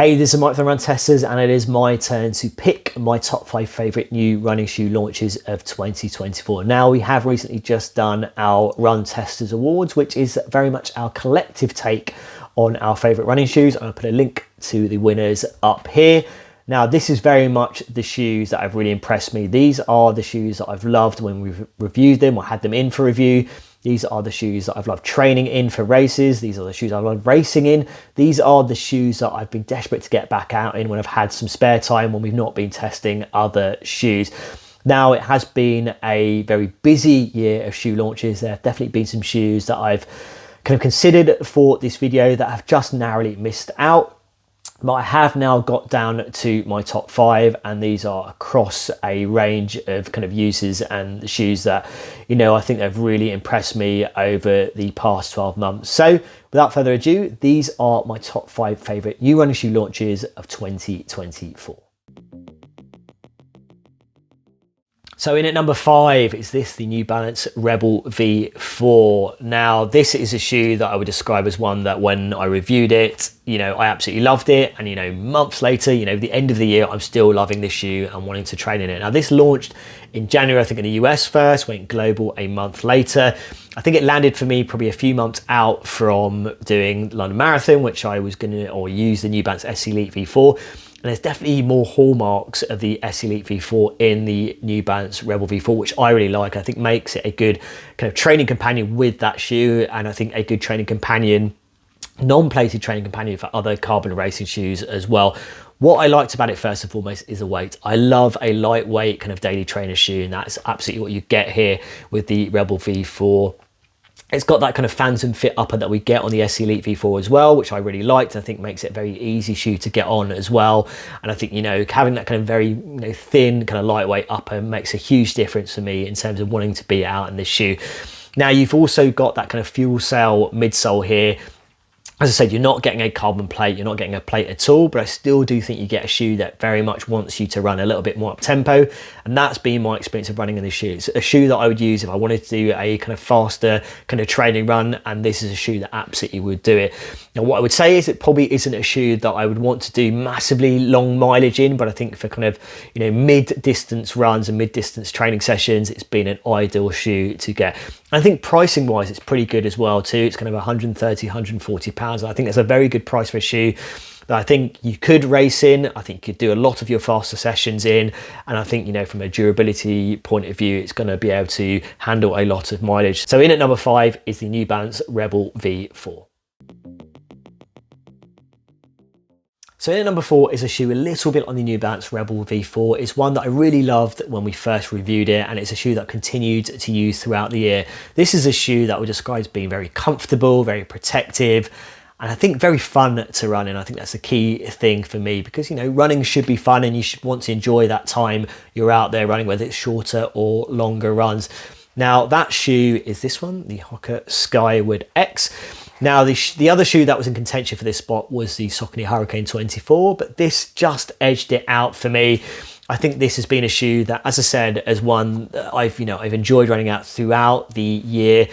Hey, this is Mike from Run Testers, and it is my turn to pick my top 5 favourite new running shoe launches of 2024. Now, we have recently just done our Run Testers Awards, which is very much our collective take on our favourite running shoes. I'll put a link to the winners up here. Now, this is very much the shoes that have really impressed me. These are the shoes that I've loved when we've reviewed them or had them in for review. These are the shoes that I've loved training in for races. These are the shoes I've loved racing in. These are the shoes that I've been desperate to get back out in when I've had some spare time, when we've not been testing other shoes. Now, it has been a very busy year of shoe launches. There have definitely been some shoes that I've kind of considered for this video that have just narrowly missed out. But I have now got down to my top 5, and these are across a range of kind of uses and shoes that, you know, I think they've really impressed me over the past 12 months. So without further ado, these are my top 5 favourite new running shoe launches of 2024. So in at number 5 is the New Balance Rebel V4. Now, this is a shoe that I would describe as one that when I reviewed it, you know, I absolutely loved it. And, you know, months later, you know, the end of the year, I'm still loving this shoe and wanting to train in it. Now, this launched in January, I think in the US first, went global a month later. I think it landed for me probably a few months out from doing London Marathon, which I was going to use the New Balance SC Elite V4. And there's definitely more hallmarks of the SC Elite V4 in the New Balance Rebel V4, which I really like. I think makes it a good kind of training companion with that shoe, and I think a good training companion, non-plated training companion for other carbon racing shoes as well. What I liked about it first and foremost is the weight. I love a lightweight kind of daily trainer shoe, and that's absolutely what you get here with the Rebel V4. It's got that kind of phantom fit upper that we get on the SC Elite V4 as well, which I really liked. I think makes it a very easy shoe to get on as well. And I think, you know, having that kind of very, you know, thin kind of lightweight upper makes a huge difference for me in terms of wanting to be out in this shoe. Now, you've also got that kind of fuel cell midsole here. As I said, you're not getting a carbon plate, you're not getting a plate at all, but I still do think you get a shoe that very much wants you to run a little bit more up tempo. And that's been my experience of running in this shoe. It's a shoe that I would use if I wanted to do a kind of faster kind of training run, and this is a shoe that absolutely would do it. Now, what I would say is it probably isn't a shoe that I would want to do massively long mileage in, but I think for kind of, you know, mid-distance runs and mid-distance training sessions, it's been an ideal shoe to get. And I think pricing wise, it's pretty good as well too. It's kind of 130, 140 pounds. I think that's a very good price for a shoe that I think you could race in. I think you could do a lot of your faster sessions in. And I think, you know, from a durability point of view, it's going to be able to handle a lot of mileage. So in at number 5 is the New Balance Rebel V4. So in at number 4 is a shoe a little bit on the New Balance Rebel V4. It's one that I really loved when we first reviewed it, and it's a shoe that I continued to use throughout the year. This is a shoe that I would describe as being very comfortable, very protective, and I think very fun to run in. I think that's a key thing for me because, you know, running should be fun and you should want to enjoy that time you're out there running, whether it's shorter or longer runs. Now, that shoe is this one, the Hoka Skyward X. Now, the other shoe that was in contention for this spot was the Saucony Hurricane 24, but this just edged it out for me. I think this has been a shoe that, as I said, as one that I've enjoyed running out throughout the year.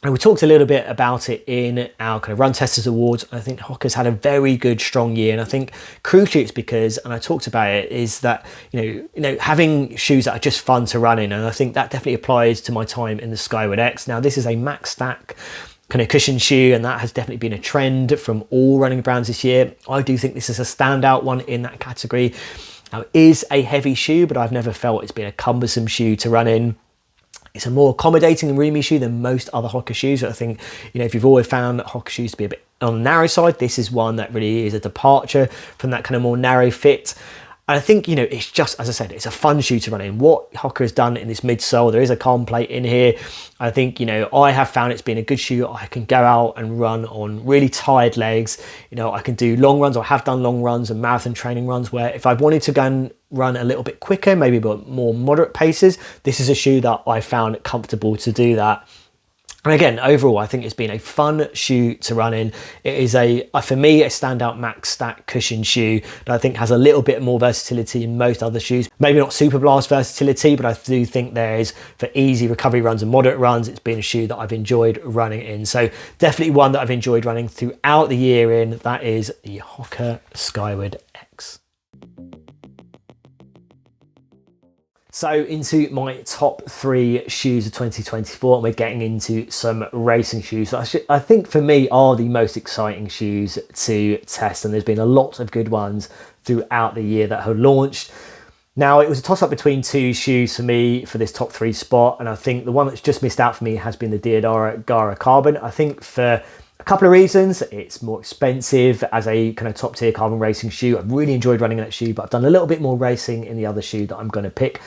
And we talked a little bit about it in our kind of Run Testers Awards. I think Hoka's had a very good, strong year. And I think crucially it's because, and I talked about it, is that, you know, having shoes that are just fun to run in. And I think that definitely applies to my time in the Skyward X. Now, this is a max stack kind of cushion shoe, and that has definitely been a trend from all running brands this year. I do think this is a standout one in that category. Now, it is a heavy shoe, but I've never felt it's been a cumbersome shoe to run in. It's a more accommodating and roomy shoe than most other Hoka shoes. I think, you know, if you've always found Hoka shoes to be a bit on the narrow side, this is one that really is a departure from that kind of more narrow fit. And I think, you know, it's just, as I said, it's a fun shoe to run in. What Hoka has done in this midsole, there is a carbon plate in here. I think, you know, I have found it's been a good shoe. I can go out and run on really tired legs. You know, I can do long runs. I have done long runs and marathon training runs where if I wanted to go and run a little bit quicker, maybe a bit more moderate paces, this is a shoe that I found comfortable to do that. And again, overall, I think it's been a fun shoe to run in. It is for me, a standout max stack cushion shoe that I think has a little bit more versatility than most other shoes. Maybe not super blast versatility, but I do think there is for easy recovery runs and moderate runs. It's been a shoe that I've enjoyed running in. So definitely one that I've enjoyed running throughout the year in. That is the Hoka Skyward X. So into my top 3 shoes of 2024, and we're getting into some racing shoes. I think for me are the most exciting shoes to test, and there's been a lot of good ones throughout the year that have launched. Now, it was a toss-up between 2 shoes for me for this top 3 spot, and I think the one that's just missed out for me has been the Diadora Gara Carbon. I think for a couple of reasons. It's more expensive as a kind of top tier carbon racing shoe. I've really enjoyed running that shoe, but I've done a little bit more racing in the other shoe that I'm going to pick.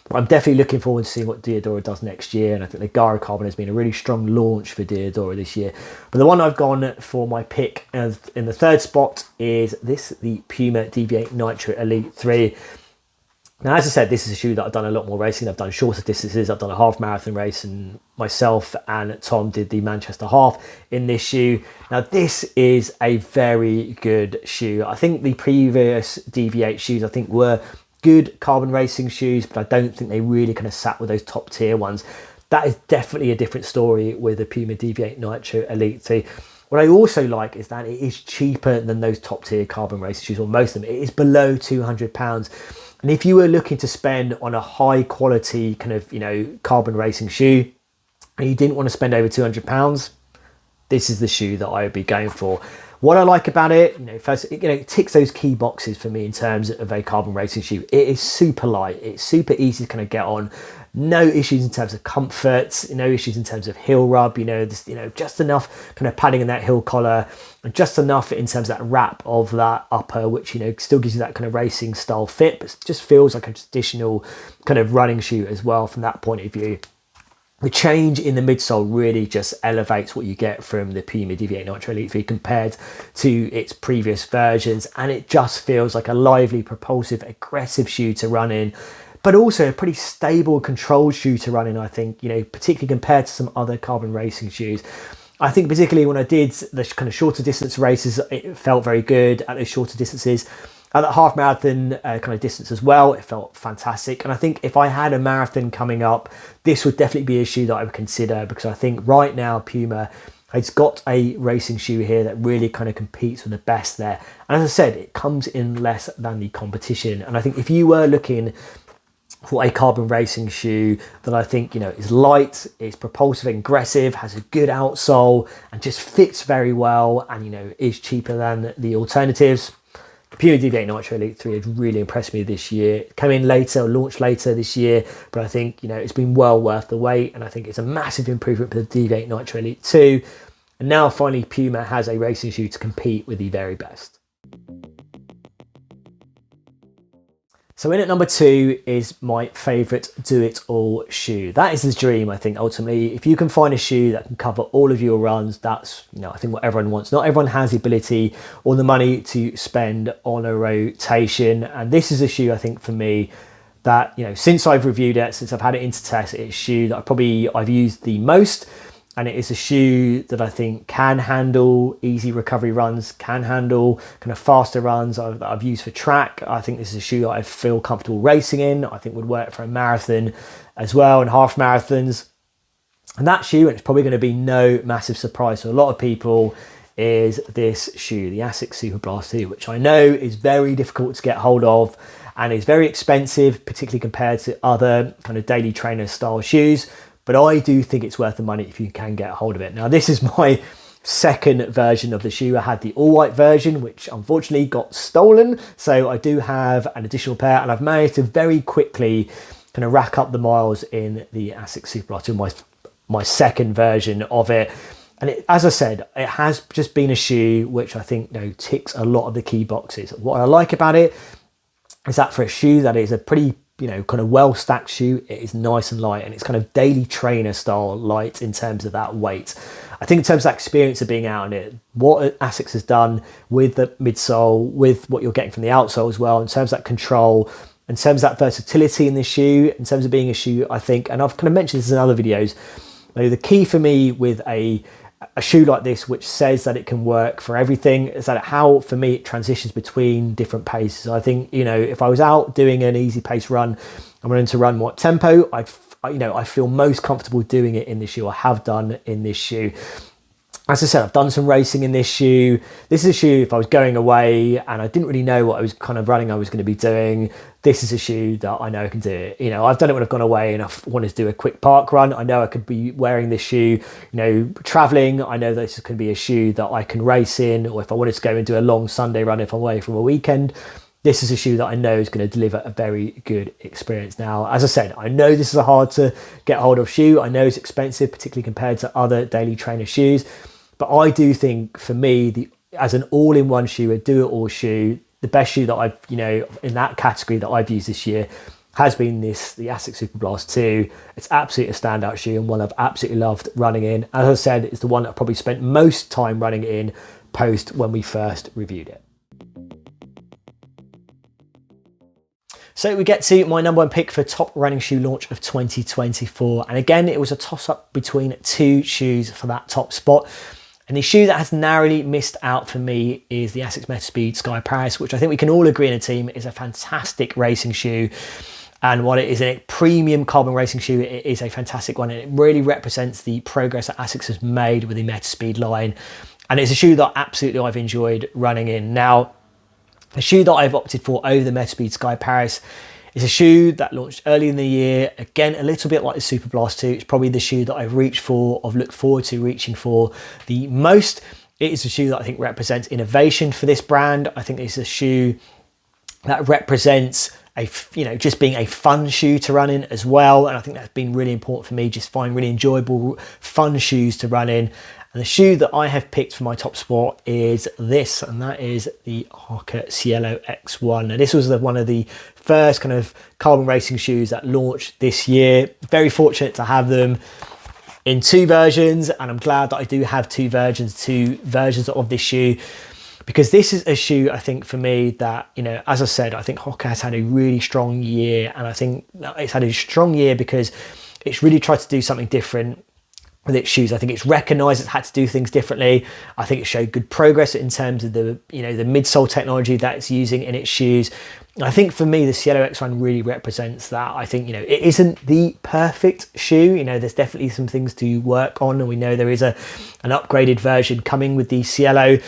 But I'm definitely looking forward to seeing what Diadora does next year. And I think the Gara Carbon has been a really strong launch for Diadora this year. But the one I've gone for my pick in the 3rd spot is the Puma Deviate Nitro Elite 3. Now, as I said, this is a shoe that I've done a lot more racing. I've done shorter distances. I've done a half marathon race, and myself and Tom did the Manchester half in this shoe. Now, this is a very good shoe. I think the previous Deviate shoes, I think, were good carbon racing shoes, but I don't think they really kind of sat with those top tier ones. That is definitely a different story with the Puma Deviate Nitro Elite 3. What I also like is that it is cheaper than those top tier carbon racing shoes, or most of them. It is below £200. And if you were looking to spend on a high quality kind of, carbon racing shoe, and you didn't want to spend over £200, this is the shoe that I would be going for. What I like about it, first, it ticks those key boxes for me in terms of a carbon racing shoe. It is super light. It's super easy to kind of get on. No issues in terms of comfort, no issues in terms of heel rub, just enough kind of padding in that heel collar, and just enough in terms of that wrap of that upper, which, still gives you that kind of racing style fit, but just feels like a traditional kind of running shoe as well from that point of view. The change in the midsole really just elevates what you get from the Puma Deviate Nitro Elite 3 compared to its previous versions, and it just feels like a lively, propulsive, aggressive shoe to run in, but also a pretty stable, controlled shoe to run in, I think, particularly compared to some other carbon racing shoes. I think particularly when I did the kind of shorter distance races, it felt very good at those shorter distances. At that half marathon kind of distance as well, it felt fantastic. And I think if I had a marathon coming up, this would definitely be a shoe that I would consider, because I think right now Puma has got a racing shoe here that really kind of competes with the best there. And as I said, it comes in less than the competition. And I think if you were looking for a carbon racing shoe that I think, is light, is propulsive and aggressive, has a good outsole, and just fits very well, and, is cheaper than the alternatives, Puma Deviate Nitro Elite 3 has really impressed me this year. It came in later, launched later this year, but I think, it's been well worth the wait, and I think it's a massive improvement for the Deviate Nitro Elite 2. And now finally Puma has a racing shoe to compete with the very best. So in at number 2 is my favourite do-it-all shoe. That is the dream, I think, ultimately. If you can find a shoe that can cover all of your runs, that's, I think what everyone wants. Not everyone has the ability or the money to spend on a rotation. And this is a shoe, I think, for me, that, since I've reviewed it, since I've had it into test, it's a shoe that I've used the most. And it is a shoe that I think can handle easy recovery runs, can handle kind of faster runs that I've used for track. I think this is a shoe that I feel comfortable racing in. I think would work for a marathon as well, and half marathons. And that shoe, and it's probably going to be no massive surprise to a lot of people, is this shoe, the Asics Superblast 2, which I know is very difficult to get hold of and is very expensive, particularly compared to other kind of daily trainer style shoes. But I do think it's worth the money if you can get a hold of it. Now, this is my second version of the shoe. I had the all-white version, which unfortunately got stolen. So I do have an additional pair, and I've managed to very quickly kind of rack up the miles in the Asics Superblast 2, my second version of it. And as I said, it has just been a shoe which I think ticks a lot of the key boxes. What I like about it is that for a shoe that is a pretty kind of well stacked shoe, it is nice and light, and it's kind of daily trainer style light in terms of that weight. I think in terms of that experience of being out on it, what Asics has done with the midsole, with what you're getting from the outsole as well, in terms of that control, in terms of that versatility in this shoe, in terms of being a shoe, I think, and I've kind of mentioned this in other videos, Now, the key for me with a shoe like this, which says that it can work for everything, is that how, for me, it transitions between different paces. I think, you know, if I was out doing an easy pace run, I'm running to run what tempo, I feel most comfortable doing it in this shoe. I have done in this shoe. As I said, I've done some racing in this shoe. This is a shoe, if I was going away and I didn't really know what I was kind of running I was going to be doing, this is a shoe that I know I can do it. You know, I've done it when I've gone away and I've wanted to do a quick park run. I know I could be wearing this shoe, you know, traveling. I know this could be a shoe that I can race in, or if I wanted to go and do a long Sunday run if I'm away from a weekend, this is a shoe that I know is going to deliver a very good experience. Now, as I said, I know this is a hard to get hold of shoe. I know it's expensive, particularly compared to other daily trainer shoes. But I do think, for me, as an all-in-one shoe, a do-it-all shoe, the best shoe that I've, you know, in that category that I've used this year has been the Asics Superblast 2. It's absolutely a standout shoe and one I've absolutely loved running in. As I said, it's the one that I've probably spent most time running in post when we first reviewed it. So we get to my number one pick for top running shoe launch of 2024. And again, it was a toss-up between two shoes for that top spot. And the shoe that has narrowly missed out for me is the Asics Metaspeed Sky Paris, which I think we can all agree in a team is a fantastic racing shoe. And while it is a premium carbon racing shoe, it is a fantastic one. And it really represents the progress that Asics has made with the Metaspeed line. And it's a shoe that absolutely I've enjoyed running in. Now, the shoe that I've opted for over the Metaspeed Sky Paris is a shoe that launched early in the year. Again, a little bit like the Superblast 2. It's probably the shoe that I've reached for, I've looked forward to reaching for the most. It is a shoe that I think represents innovation for this brand. I think it's a shoe that represents just being a fun shoe to run in as well. And I think that's been really important for me, just find really enjoyable, fun shoes to run in. And the shoe that I have picked for my top spot is this, and that is the Hoka Cielo X1. Now, this was one of the first kind of carbon racing shoes that launched this year. Very fortunate to have them in two versions, and I'm glad that I do have two versions of this shoe, because this is a shoe, I think, for me that, you know, as I said, I think Hoka has had a really strong year, and I think it's had a strong year because it's really tried to do something different with its shoes. I think it's recognised it's had to do things differently. I think it showed good progress in terms of the midsole technology that it's using in its shoes. I think for me, the Cielo X1 really represents that. I think, you know, it isn't the perfect shoe. You know, there's definitely some things to work on, and we know there is an upgraded version coming with the Cielo.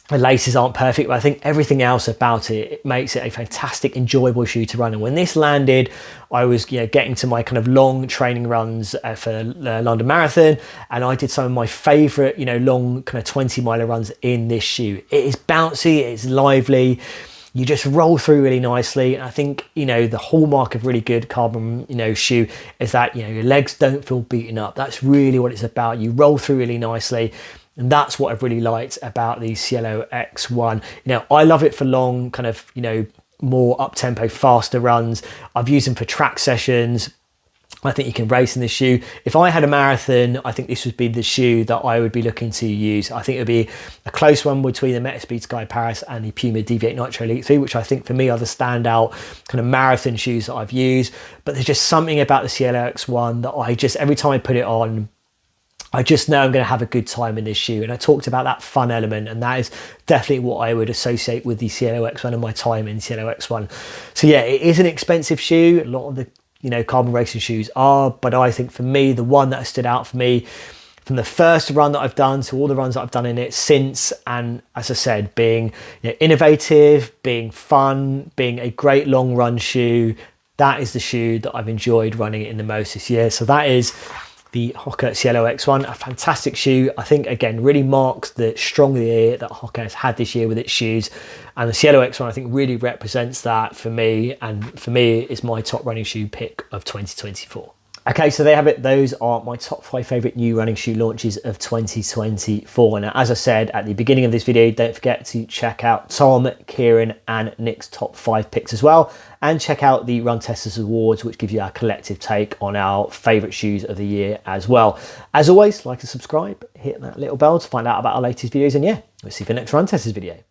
The laces aren't perfect, but I think everything else about it makes it a fantastic, enjoyable shoe to run. And when this landed, I was getting to my kind of long training runs for the London Marathon, and I did some of my favourite, long kind of 20-miler runs in this shoe. It is bouncy, it's lively. You just roll through really nicely. And I think, the hallmark of really good carbon, shoe is that, your legs don't feel beaten up. That's really what it's about. You roll through really nicely. And that's what I've really liked about the Cielo X1. I love it for long, kind of, more up-tempo, faster runs. I've used them for track sessions. I think you can race in this shoe. If I had a marathon, I think this would be the shoe that I would be looking to use. I think it would be a close one between the Metaspeed Sky Paris and the Puma Deviate Nitro Elite 3, which I think for me are the standout kind of marathon shoes that I've used. But there's just something about the Cielo X1 that every time I put it on, I just know I'm going to have a good time in this shoe. And I talked about that fun element, and that is definitely what I would associate with the Cielo X1 and my time in Cielo X1. So yeah, it is an expensive shoe. A lot of the carbon racing shoes are, but I think for me, the one that stood out for me from the first run that I've done to all the runs that I've done in it since, and as I said, being innovative, being fun, being a great long run shoe, that is the shoe that I've enjoyed running it in the most this year. So that is the Hoka Cielo X1, a fantastic shoe. I think, again, really marks the strong year that Hoka has had this year with its shoes. And the Cielo X1, I think, really represents that for me. And for me, it's my top running shoe pick of 2024. Okay, so there you have it. Those are my top 5 favourite new running shoe launches of 2024. Now, as I said at the beginning of this video, don't forget to check out Tom, Kieran and Nick's top 5 picks as well. And check out the Run Testers Awards, which gives you our collective take on our favourite shoes of the year as well. As always, like and subscribe, hit that little bell to find out about our latest videos. And yeah, we'll see you for the next Run Testers video.